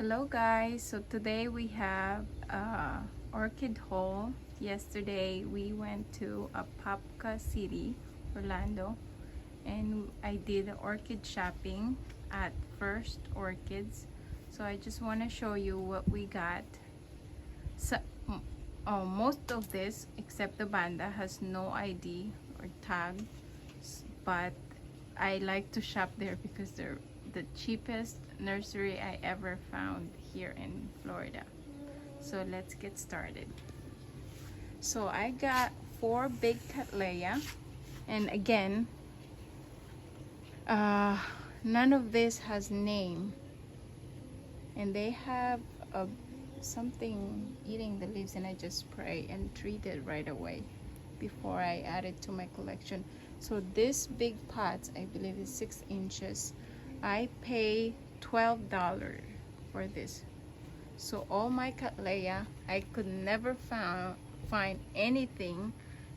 Hello guys, so today we have orchid haul. Yesterday we went to Apopka City, Orlando, and I did orchid shopping at First Orchids. So I just want to show you what we got. So, most of this except the banda has no ID or tag, but I like to shop there because they're the cheapest nursery I ever found here in Florida. So let's get started. So I got 4 big Cattleya, and again, none of this has name, and they have something eating the leaves, and I just spray and treat it right away before I add it to my collection. So this big pot, I believe is 6 inches. I pay $12 for this. So all my Cattleya, I could never find anything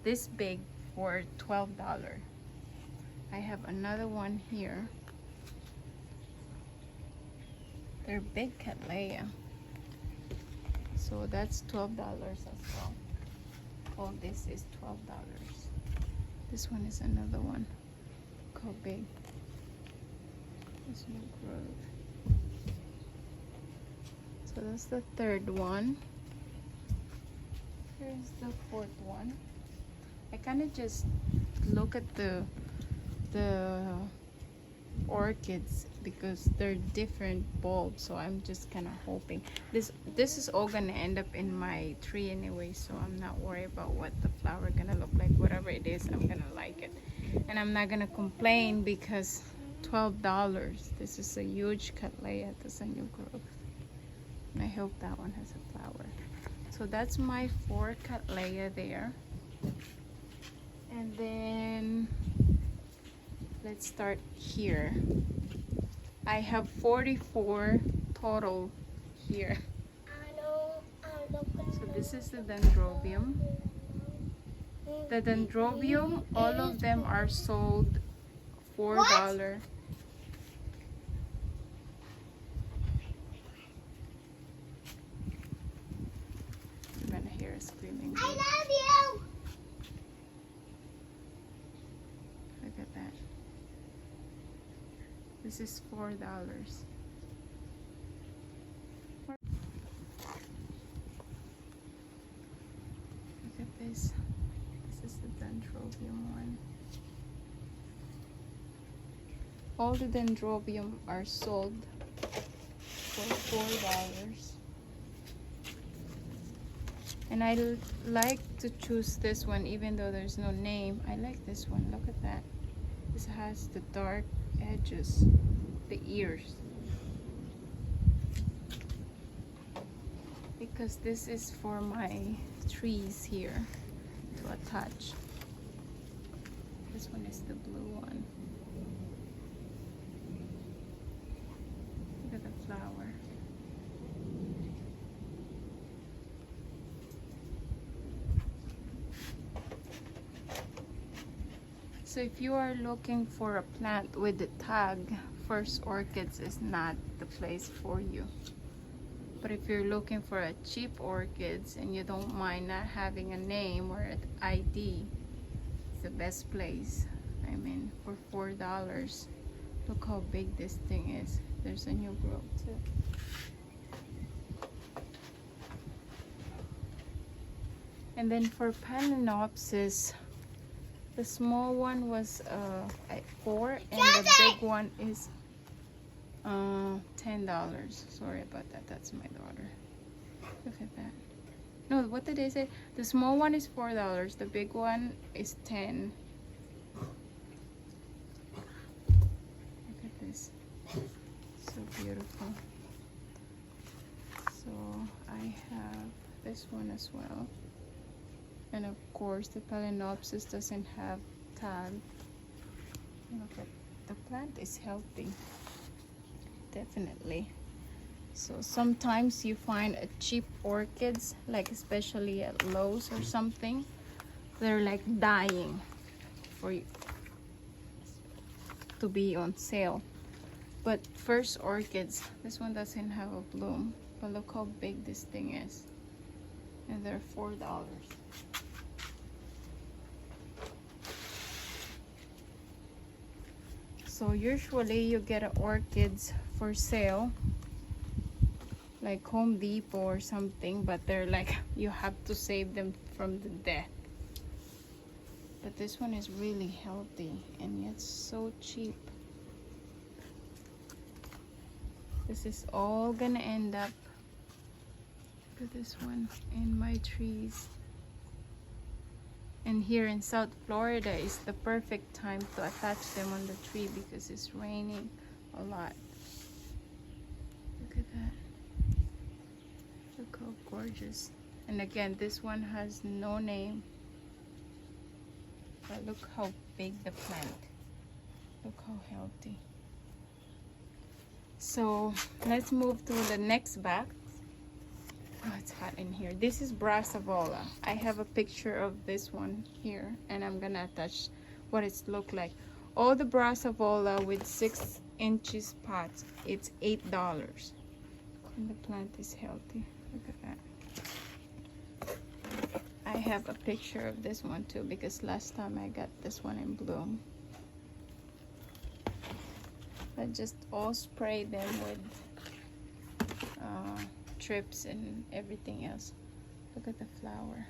this big for $12. I have another one here. They're big Cattleya. So that's $12 as well. All this is $12. This one is another one. Look how big. This new growth. So that's the 3rd one. Here's the 4th one. I kind of just look at the orchids because they're different bulbs, so I'm just kind of hoping this is all gonna end up in my tree anyway, so I'm not worried about what the flower gonna look like. Whatever it is, I'm gonna like it, and I'm not gonna complain because $12. This is a huge Cattleya. That's a new growth, and I hope that one has a flower. So that's my 4 Cattleya there. And then let's start here. I have 44 total here. So this is the dendrobium. The dendrobium, all of them are sold $4. You're gonna hear a screaming baby. I love you. Look at that. This is $4. Look at this. This is the dendrobium one. All the dendrobium are sold for $4. And I like to choose this one even though there's no name. I like this one. Look at that. This has the dark edges, the ears. Because this is for my trees here to attach. This one is the blue one. Look at the flower. So if you are looking for a plant with the tag, First Orchids is not the place for you. But if you're looking for a cheap orchids and you don't mind not having a name or an ID, it's the best place. I mean, for $4, look how big this thing is. There's a new growth too. And then for Phalaenopsis, the small one was at $4 and the big one is $10. Sorry about that. That's my daughter. Look at that. No, what did I say? The small one is $4. The big one is $10. Look at this. So beautiful. So I have this one as well. And of course, the Phalaenopsis doesn't have tag. Look at the plant is healthy, definitely. So sometimes you find a cheap orchids, like especially at Lowe's or something, they're like dying for you to be on sale. But First Orchids, this one doesn't have a bloom, but look how big this thing is. And they're $4. So usually you get orchids for sale like Home Depot or something, but they're like, you have to save them from the death. But this one is really healthy and yet so cheap. This is all gonna end up, look at this one, in my trees. And here in South Florida is the perfect time to attach them on the tree because it's raining a lot. Look at that. Look how gorgeous. And again, this one has no name. But look how big the plant. Look how healthy. So let's move to the next box. Oh, it's hot in here. This is Brassavola. I have a picture of this one here, and I'm gonna attach what it's look like. All the Brassavola with 6 inches pots, it's $8. And the plant is healthy. Look at that. I have a picture of this one too because last time I got this one in bloom. I just all spray them with trips and everything else. Look at the flower.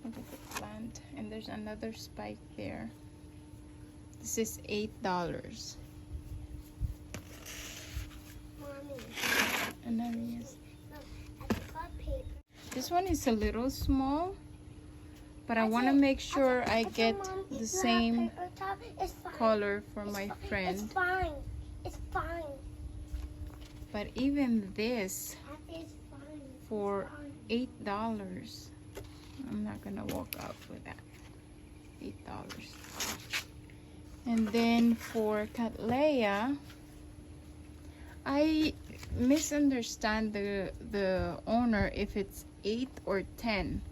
Look at the plant. And there's another spike there. This is $8. Mommy. Another yes. I got paper. This one is a little small, but I want to make sure I get the same color for my friend. It's fine. It's fine. But even this It's fine. for $8, I'm not gonna walk out with that. $8. And then for Cattleya, I misunderstand the owner if it's 8 or 10.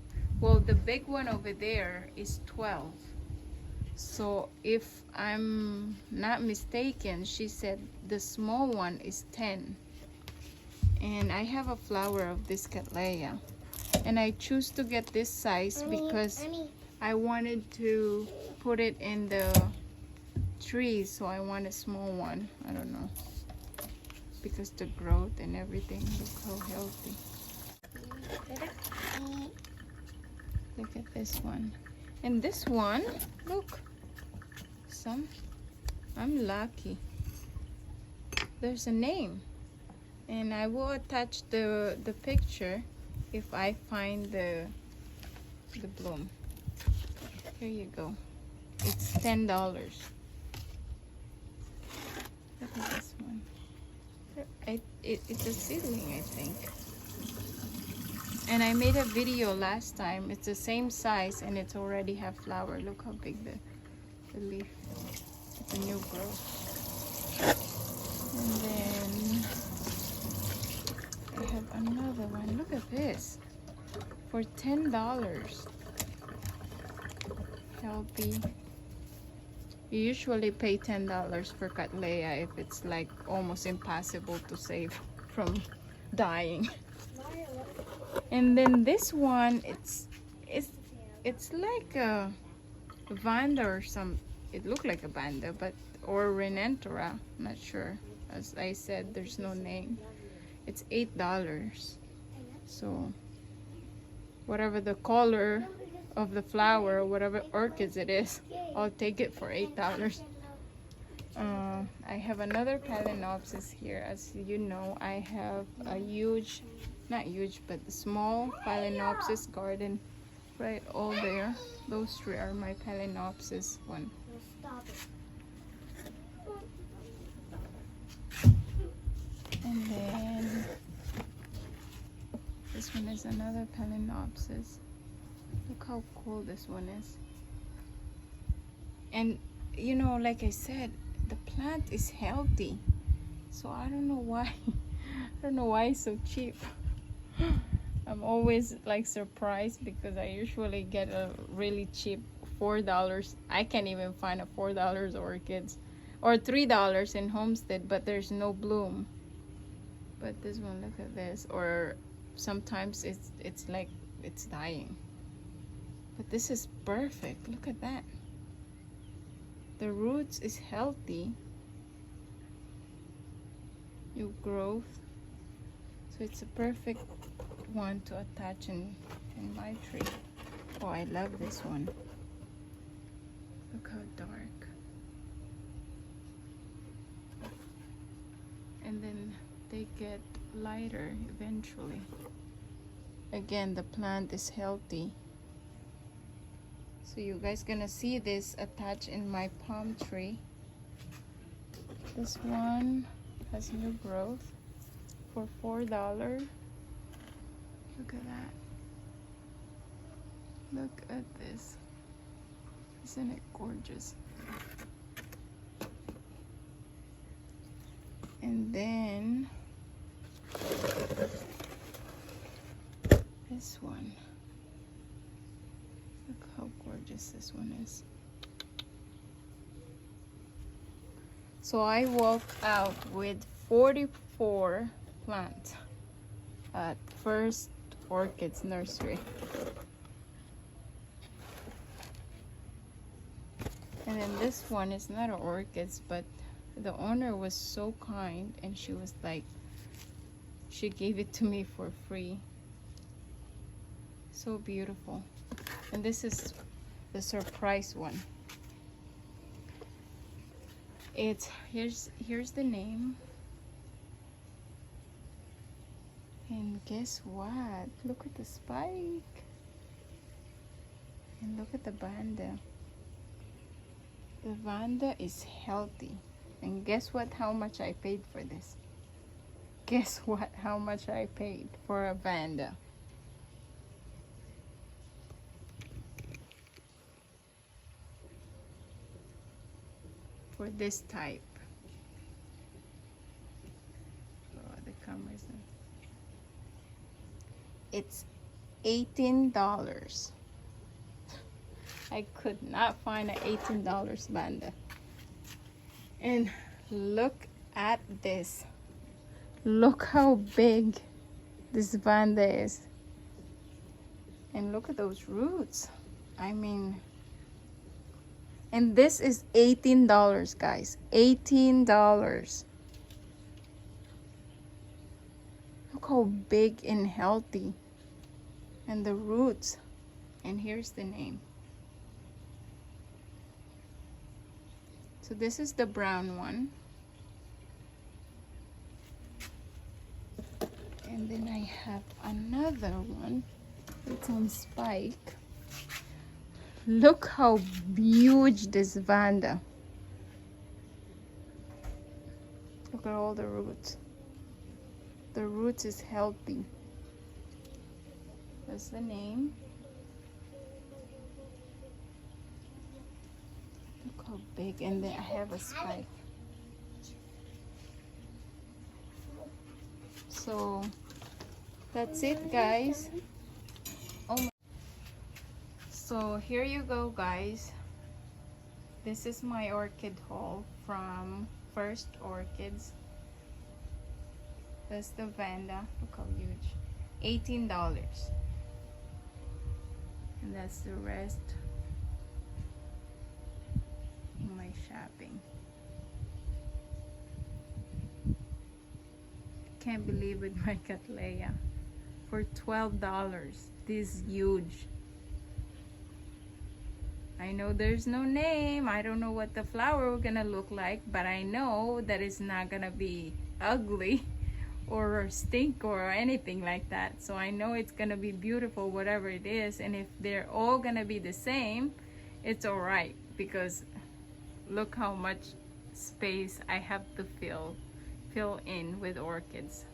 Well, the big one over there is 12. So if I'm not mistaken, she said the small one is 10. And I have a flower of this Cattleya. And I choose to get this size because I wanted to put it in the tree. So I want a small one. I don't know. Because the growth and everything, look how healthy. Look at this one. And this one, look. I'm lucky. There's a name. And I will attach the picture if I find the bloom. Here you go. It's $10. Look at this one. It's a seedling, I think. And I made a video last time. It's the same size and it's already have flower. Look how big the leaf. It's a new growth. And then I have another one. Look at this. For $10. Healthy. You usually pay $10 for Cattleya if it's like almost impossible to save from dying. And then this one, it's like a Vanda or some. It looked like a Vanda, but or Renanthera. I'm not sure. As I said, there's no name. It's $8. So whatever the color of the flower, whatever orchids it is, I'll take it for $8. I have another Phalaenopsis here. As you know, I have a huge, not huge, but the small Phalaenopsis garden right all there. Those three are my Phalaenopsis one. Stop it. And then this one is another Phalaenopsis. Look how cool this one is. And you know, like I said, the plant is healthy. So I don't know why. I don't know why it's so cheap. I'm always like surprised because I usually get a really cheap $4. I can't even find a $4 orchids, or $3 in Homestead, but there's no bloom. But this one, look at this. Or sometimes it's like it's dying. But this is perfect. Look at that. The roots is healthy. New growth. So it's a perfect one to attach in my tree. Oh, I love this one. Look how dark. And then they get lighter eventually. Again, the plant is healthy. So you guys gonna see this attached in my palm tree. This one has new growth for $4. Look at that. Look at this. Isn't it gorgeous? And then this one. Look how gorgeous this one is. So I walked out with 44 plants at First Orchids Nursery. And then this one is not an orchids, but the owner was so kind and she was like, she gave it to me for free. So beautiful. And this is the surprise one. It's here's the name. And guess what? Look at the spike. And look at the Vanda. The Vanda is healthy. And guess what? How much I paid for this? Guess what? How much I paid for a Vanda? For this type. Oh, the camera's not. It's $18. I could not find an $18 Vanda. And look at this. Look how big this Vanda is. And look at those roots. I mean, and this is $18, guys. $18. Look how big and healthy. And the roots. And here's the name. So this is the brown one. And then I have another one. It's on spike. Look how huge this Vanda. Look at all the roots. The roots is healthy. That's the name. Look how big. And then I have a spike. So that's it, guys. Oh my. So here you go, guys. This is my orchid haul from First Orchids. That's the Vanda. Look how huge. $18. And that's the rest in my shopping. Can't believe it, my Cattleya. For $12. This is huge. I know there's no name. I don't know what the flower is gonna look like, but I know that it's not gonna be ugly or stink or anything like that. So I know it's gonna be beautiful, whatever it is. And if they're all gonna be the same, it's all right, because look how much space I have to fill in with orchids.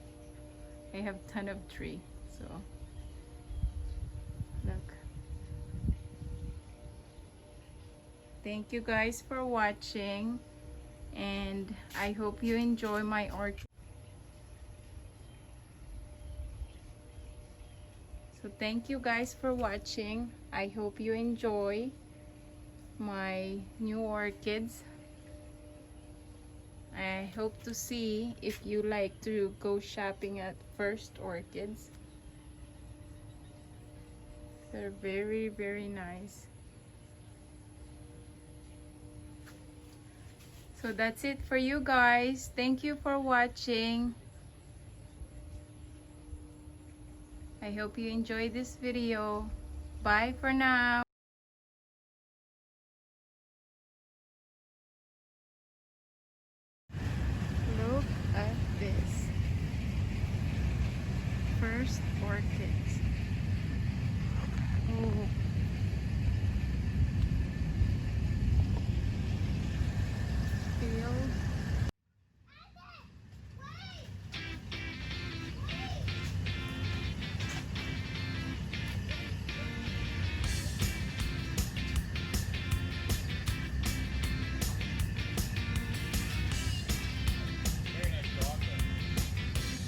I have a ton of tree, so look. Thank you guys for watching, and I hope you enjoy my orchid. So thank you guys for watching. I hope you enjoy, my new orchids. I hope to see if you like to go shopping at First Orchids. They're very, very nice. So that's it for you guys. Thank you for watching. I hope you enjoyed this video. Bye for now. Look at this. First Orchids. Oh. Feel.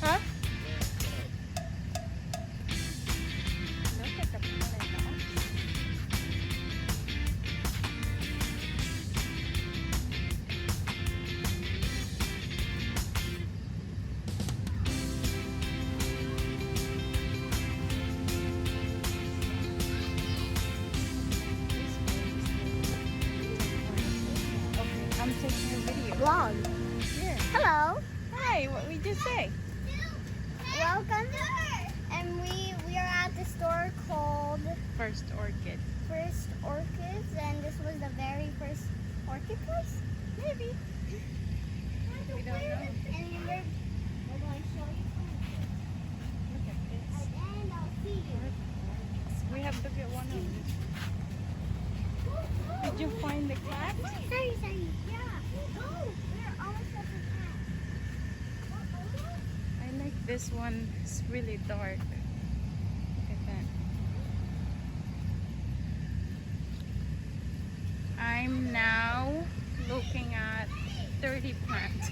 Huh? Look at the pollen. Okay, I'm taking a video. Vlog. Here. Hello. Hi, what we just say? Welcome. And we are at the store called First Orchid. First Orchids, and this was the very first orchid place? Maybe. We don't know. And we're going to show you something. Look at this. And then I'll see you. We have to get one of these. Did you find the cat? Sorry. Yeah. Oh, we're almost at the cat. I like this one. It's really dark. Look at that. I'm now looking at 30 plants.